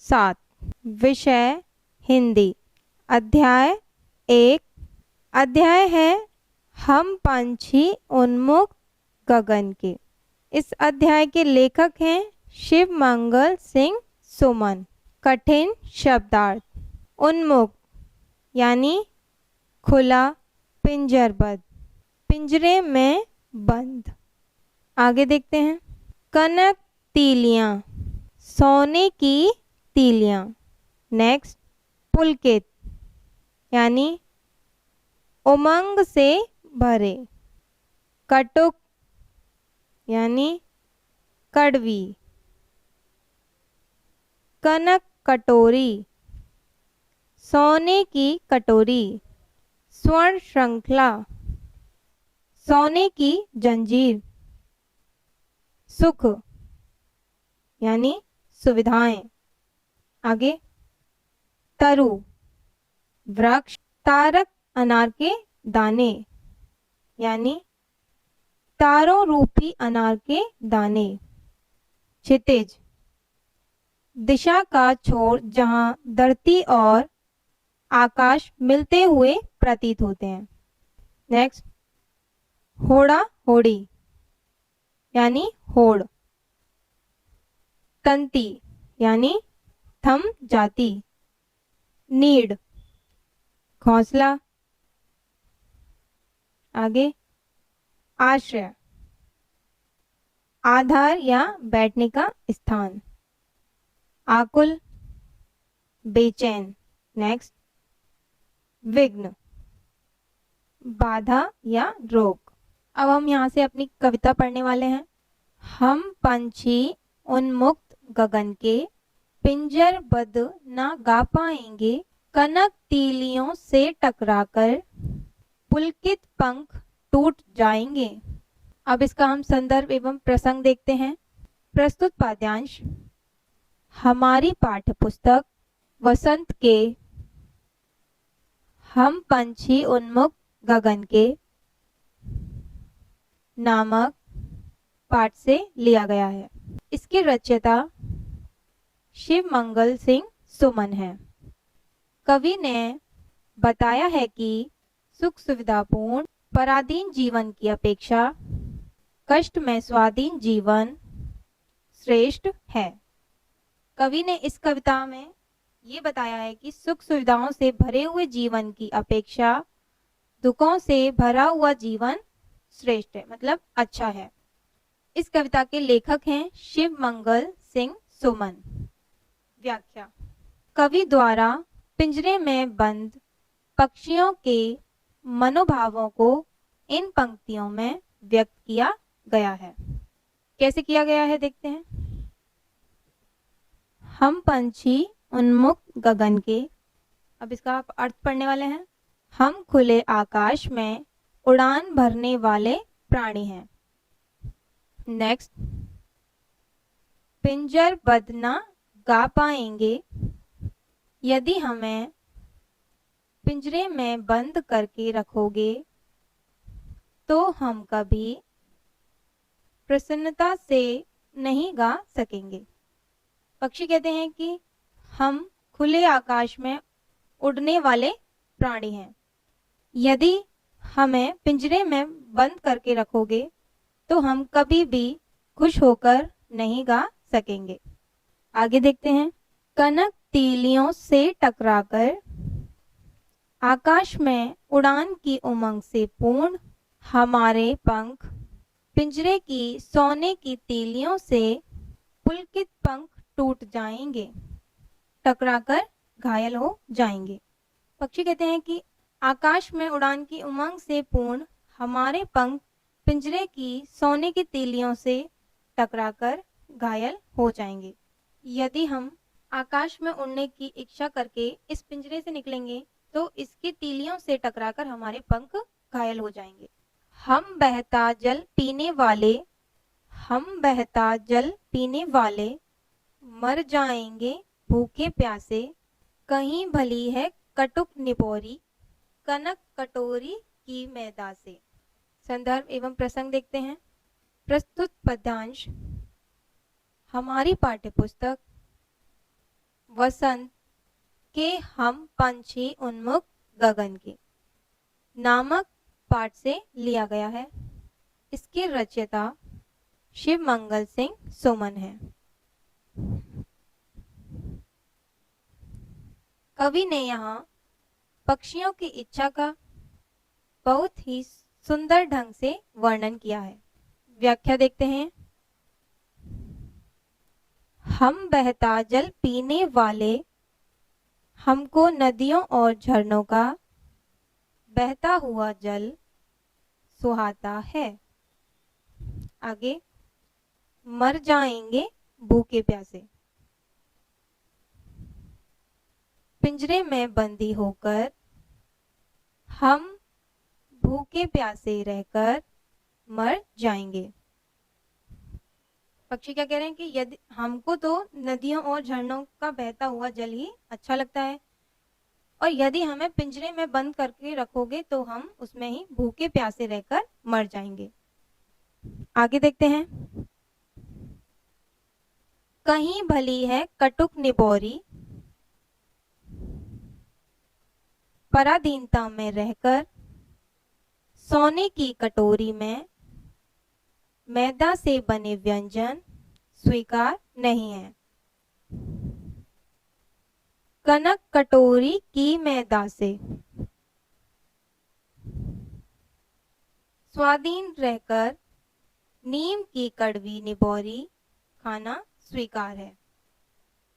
7। विषय हिंदी। अध्याय 1। अध्याय है हम पंछी उन्मुक्त गगन के। इस अध्याय के लेखक हैं शिव मंगल सिंह सुमन। कठिन शब्दार्थ। उन्मुक्त यानी खुला, पिंजरबद्ध, पिंजरे में बंद। आगे देखते हैं। कनक तीलियां, सोने की तीलियां। नेक्स्ट। पुलकित यानी उमंग से भरे। कटुक यानी कड़वी। कनक कटोरी, सोने की कटोरी। स्वर्ण श्रृंखला, सोने की जंजीर। सुख यानी सुविधाएं। आगे। तरु वृक्ष। तारक अनार के दाने यानी तारों रूपी अनार के दाने। क्षितिज दिशा का छोर जहां धरती और आकाश मिलते हुए प्रतीत होते हैं। नेक्स्ट। होड़ा होड़ी यानी होड़। तंती यानी थम जाती। नीड घोंसला। आगे। आश्रय आधार या बैठने का स्थान। आकुल बेचैन। नेक्स्ट। विघ्न बाधा या रोक। अब हम यहाँ से अपनी कविता पढ़ने वाले हैं। हम पंछी उन्मुक्त गगन के, पिंजरबद्ध ना गा पाएंगे, कनक तीलियों से टकराकर पुलकित पंख टूट जाएंगे। अब इसका हम संदर्भ एवं प्रसंग देखते हैं। प्रस्तुत पाद्यांश हमारी पाठ्य पुस्तक वसंत के हम पंछी उन्मुक्त गगन के नामक पाठ से लिया गया है। इसके रचयिता शिव मंगल सिंह सुमन है। कवि ने बताया है कि सुख सुविधापूर्ण पराधीन जीवन की अपेक्षा कष्ट में स्वाधीन जीवन श्रेष्ठ है। कवि ने इस कविता में ये बताया है कि सुख सुविधाओं से भरे हुए जीवन की अपेक्षा दुखों से भरा हुआ जीवन श्रेष्ठ है, मतलब अच्छा है। इस कविता के लेखक हैं शिव मंगल सिंह सुमन। व्याख्या। कवि द्वारा पिंजरे में बंद पक्षियों के मनोभावों को इन पंक्तियों में व्यक्त किया गया है। कैसे किया गया है देखते हैं। हम पंछी उन्मुक्त गगन के। अब इसका अर्थ पढ़ने वाले हैं। हम खुले आकाश में उड़ान भरने वाले प्राणी हैं। नेक्स्ट। पिंजरबद्ध ना गा पाएंगे, यदि हमें पिंजरे में बंद करके रखोगे तो हम कभी प्रसन्नता से नहीं गा सकेंगे। पक्षी कहते हैं कि हम खुले आकाश में उड़ने वाले प्राणी हैं। यदि हमें पिंजरे में बंद करके रखोगे तो हम कभी भी खुश होकर नहीं गा सकेंगे। आगे देखते हैं। कनक तीलियों से टकराकर आकाश में उड़ान की उमंग से पूर्ण हमारे पंख पिंजरे की सोने की तीलियों से पुलकित पंख टूट जाएंगे, टकराकर घायल हो जाएंगे। पक्षी कहते हैं कि आकाश में उड़ान की उमंग से पूर्ण हमारे पंख पिंजरे की सोने की तीलियों से टकराकर घायल हो जाएंगे। यदि हम आकाश में उड़ने की इच्छा करके इस पिंजरे से निकलेंगे तो इसकी तीलियों से टकराकर हमारे पंख घायल हो जाएंगे। हम बहता जल पीने वाले मर जाएंगे भूखे प्यासे, कहीं भली है कटुक निपोरी, कनक कटोरी की मैदा से। संदर्भ एवं प्रसंग देखते हैं। प्रस्तुत पद्यांश हमारी पाठ्यपुस्तक वसंत के हम पंछी उन्मुख गगन के नामक पाठ से लिया गया है। इसके रचयिता शिव मंगल सिंह सुमन है। कवि ने यहाँ पक्षियों की इच्छा का बहुत ही सुंदर ढंग से वर्णन किया है। व्याख्या देखते हैं। हम बहता जल पीने वाले, हमको नदियों और झरनों का बहता हुआ जल सुहाता है। आगे, मर जाएंगे भूखे प्यासे, पिंजरे में बंदी होकर हम भूखे प्यासे रहकर मर जाएंगे। पक्षी क्या कह रहे हैं कि यदि हमको तो नदियों और झरनों का बहता हुआ जल ही अच्छा लगता है, और यदि हमें पिंजरे में बंद करके रखोगे तो हम उसमें ही भूखे प्यासे रहकर मर जाएंगे। आगे देखते हैं। कहीं भली है कटुक निबोरी, पराधीनता में रहकर सोने की कटोरी में मैदा से बने व्यंजन स्वीकार नहीं है। कनक कटोरी की मैदा से स्वाधीन रहकर नीम की कड़वी निबोरी खाना स्वीकार है।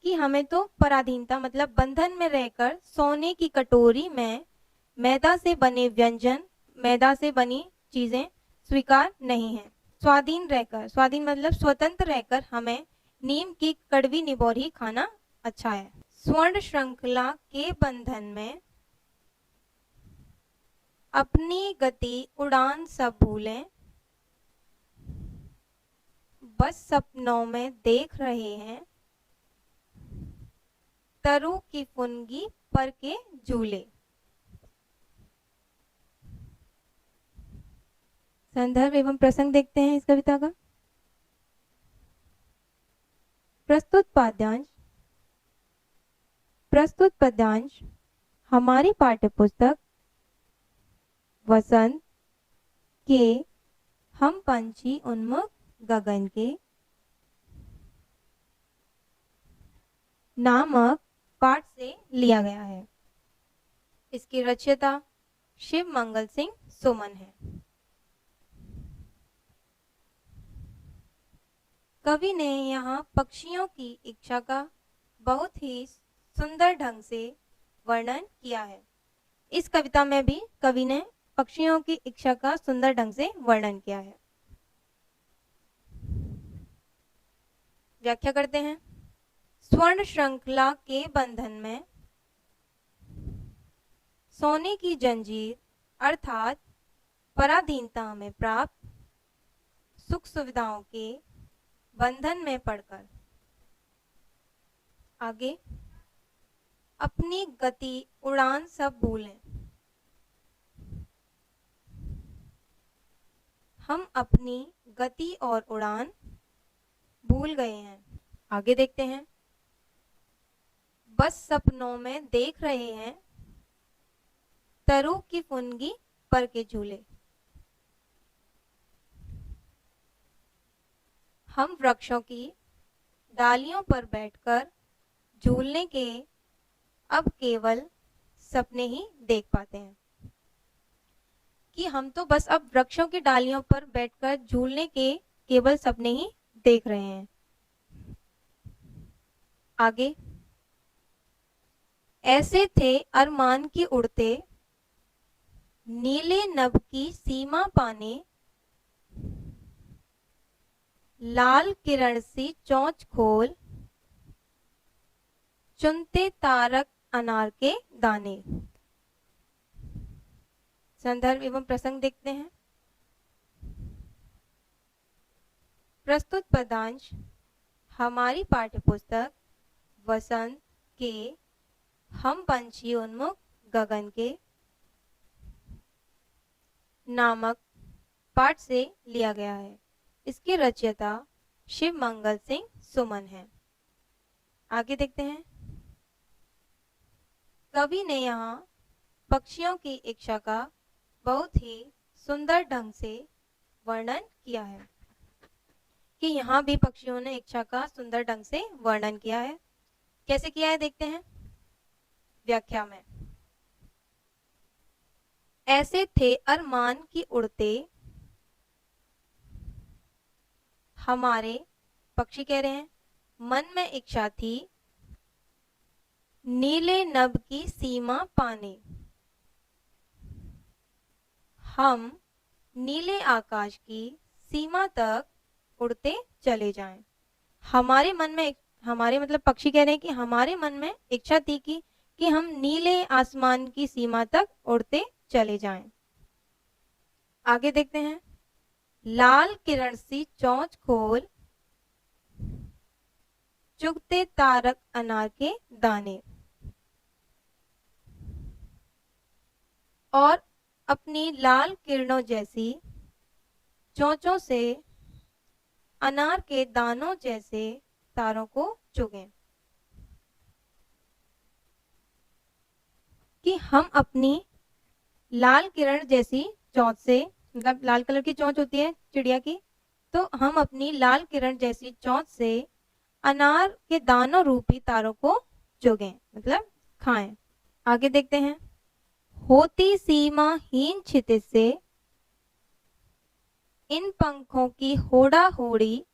कि हमें तो पराधीनता मतलब बंधन में रहकर सोने की कटोरी में मैदा से बने व्यंजन, मैदा से बनी चीजें स्वीकार नहीं है। स्वाधीन रहकर, स्वाधीन मतलब स्वतंत्र रहकर हमें नीम की कड़वी निबोरी खाना अच्छा है। स्वर्ण श्रृंखला के बंधन में अपनी गति उड़ान सब भूलें, बस सपनों में देख रहे हैं तरु की फुनगी पर के झूले। संदर्भ एवं प्रसंग देखते हैं इस कविता का। प्रस्तुत पद्यांश हमारी पाठ्यपुस्तक वसंत के हम पंछी उन्मुख गगन के नामक पाठ से लिया गया है। इसकी रचयिता शिव मंगल सिंह सुमन है। कवि ने यहाँ पक्षियों की इच्छा का बहुत ही सुंदर ढंग से वर्णन किया है। इस कविता में भी कवि ने पक्षियों की इच्छा का सुंदर ढंग से वर्णन किया है। व्याख्या करते हैं। स्वर्ण श्रृंखला के बंधन में सोने की जंजीर अर्थात पराधीनता में प्राप्त सुख सुविधाओं के बंधन में पड़कर आगे अपनी गति उड़ान सब भूलें, हम अपनी गति और उड़ान भूल गए हैं। आगे देखते हैं। बस सपनों में देख रहे हैं तरु की फुनगी पर के झूले। हम वृक्षों की डालियों पर बैठकर झूलने के अब केवल सपने ही देख पाते हैं। कि हम तो बस अब वृक्षों की डालियों पर बैठकर झूलने के केवल सपने ही देख रहे हैं। आगे, ऐसे थे अरमान की उड़ते, नीले नभ की सीमा पाने, लाल किरण सी चोंच खोल, चुनते तारक अनार के दाने। संदर्भ एवं प्रसंग देखते हैं। प्रस्तुत पदांश हमारी पाठ्यपुस्तक वसंत के हम पंछी उन्मुख गगन के नामक पाठ से लिया गया है। इसके रचयिता शिव मंगल सिंह सुमन है। आगे देखते हैं। कवि ने यहाँ पक्षियों की इच्छा का बहुत ही सुंदर ढंग से वर्णन किया है कि यहाँ भी पक्षियों ने इच्छा का सुंदर ढंग से वर्णन किया है। कैसे किया है देखते हैं व्याख्या में। ऐसे थे अरमान की उड़ते हमारे, पक्षी कह रहे हैं, मन में इच्छा थी नीले नभ की सीमा पाने, हम नीले आकाश की सीमा तक उड़ते चले जाएं। हमारे मन में, हमारे मतलब पक्षी कह रहे हैं कि हमारे मन में इच्छा थी कि हम नीले आसमान की सीमा तक उड़ते चले जाएं। आगे देखते हैं। लाल किरण सी चोंच खोल चुगते तारक अनार के दाने, और अपनी लाल किरणों जैसी चोंचों से अनार के दानों जैसे तारों को चुगें। कि हम अपनी लाल किरण जैसी चोंच से, मतलब लाल कलर की चोंच होती है चिड़िया की, तो हम अपनी लाल किरण जैसी चोंच से अनार के दानों रूपी तारों को चुगें, मतलब खाएं। आगे देखते हैं। होती सीमाहीन क्षितिज से इन पंखों की होड़ा होड़ी,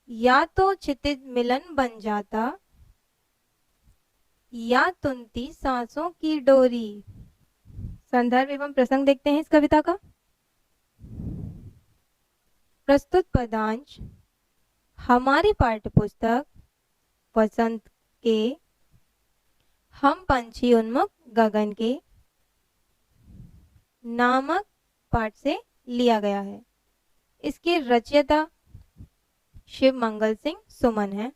या तो क्षितिज मिलन बन जाता या तुनती सांसों की डोरी। संदर्भ एवं प्रसंग देखते हैं इस कविता का। प्रस्तुत पदांश हमारी पाठ्यपुस्तक वसंत के हम पंछी उन्मुख गगन के नामक पाठ से लिया गया है। इसके रचयिता शिव मंगल सिंह सुमन है।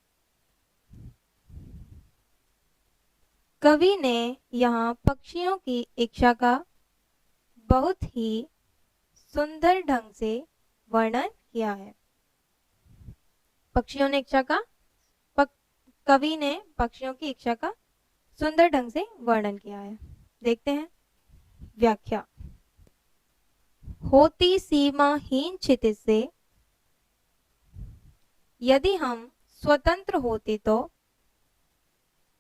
कवि ने यहाँ पक्षियों की इच्छा का बहुत ही सुंदर ढंग से वर्णन किया है। पक्षियों ने इच्छा का, कवि ने पक्षियों की इच्छा का सुंदर ढंग से वर्णन किया है। देखते हैं व्याख्या। होती सीमाहीन क्षितिज से, यदि हम स्वतंत्र होते तो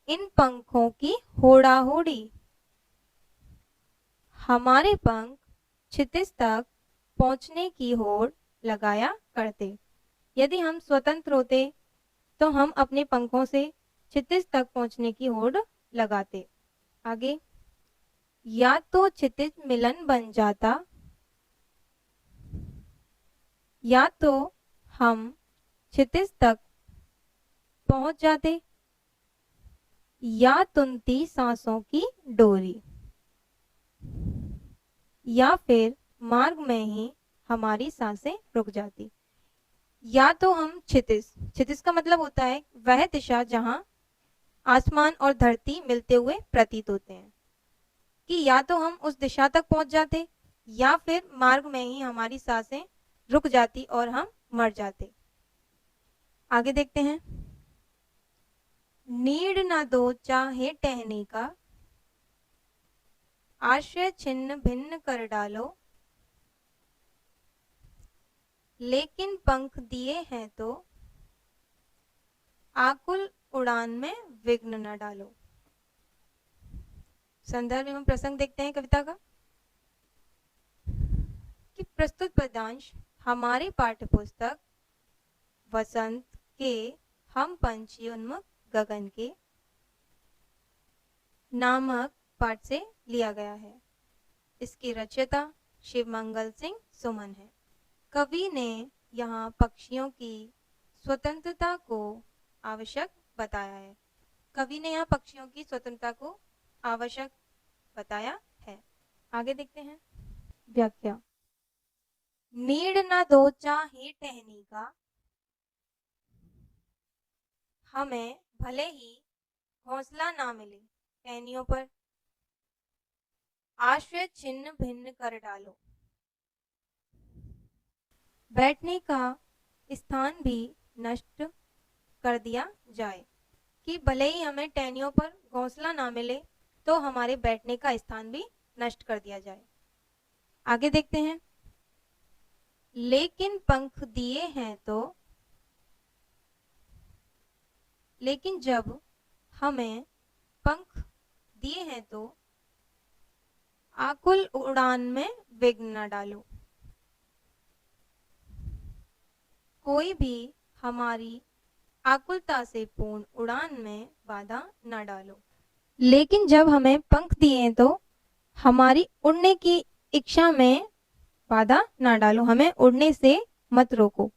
इन पंखों की होड़ा होड़ी, हमारे पंख क्षितिज तक पहुंचने की होड़ लगाया करते। यदि हम स्वतंत्र होते तो हम अपने पंखों से क्षितिज तक पहुंचने की होड़ लगाते। आगे। या तो क्षितिज मिलन बन जाता, या तो हम क्षितिज तक पहुंच जाते, या तुनती सांसों की डोरी, या फिर मार्ग में ही हमारी सांसें रुक जाती। या तो हम क्षितिज, क्षितिज का मतलब होता है वह दिशा जहां आसमान और धरती मिलते हुए प्रतीत होते हैं, कि या तो हम उस दिशा तक पहुंच जाते या फिर मार्ग में ही हमारी सांसें रुक जाती और हम मर जाते। आगे देखते हैं। नीड न दो चाहे टहनी का, आश्रय छिन्न भिन्न कर डालो, लेकिन पंख दिए हैं तो आकुल उड़ान में विघ्न न डालो। संदर्भ एवं प्रसंग देखते हैं कविता का। कि प्रस्तुत पदांश हमारी पाठ्यपुस्तक वसंत के हम पंछी उन्मुख गगन के नामक पाठ से लिया गया है। इसकी रचयिता शिव मंगल सिंह सुमन है। कवि ने यहाँ पक्षियों की स्वतंत्रता को आवश्यक बताया है। कवि ने यहाँ पक्षियों की स्वतंत्रता को आवश्यक बताया है। आगे देखते हैं व्याख्या। नीड न दो चाहे टहनी का, हमें भले ही घोंसला ना मिले टहनियों पर, आश्रय छिन्न भिन्न कर डालो, बैठने का स्थान भी नष्ट कर दिया जाए। कि भले ही हमें टहनियों पर घोंसला ना मिले तो हमारे बैठने का स्थान भी नष्ट कर दिया जाए। आगे देखते हैं, लेकिन पंख दिए हैं तो, लेकिन जब हमें पंख दिए हैं तो आकुल उड़ान में विघ्न न डालो। कोई भी हमारी आकुलता से पूर्ण उड़ान में बाधा न डालो। लेकिन जब हमें पंख दिए हैं तो हमारी उड़ने की इच्छा में बाधा न डालो, हमें उड़ने से मत रोको।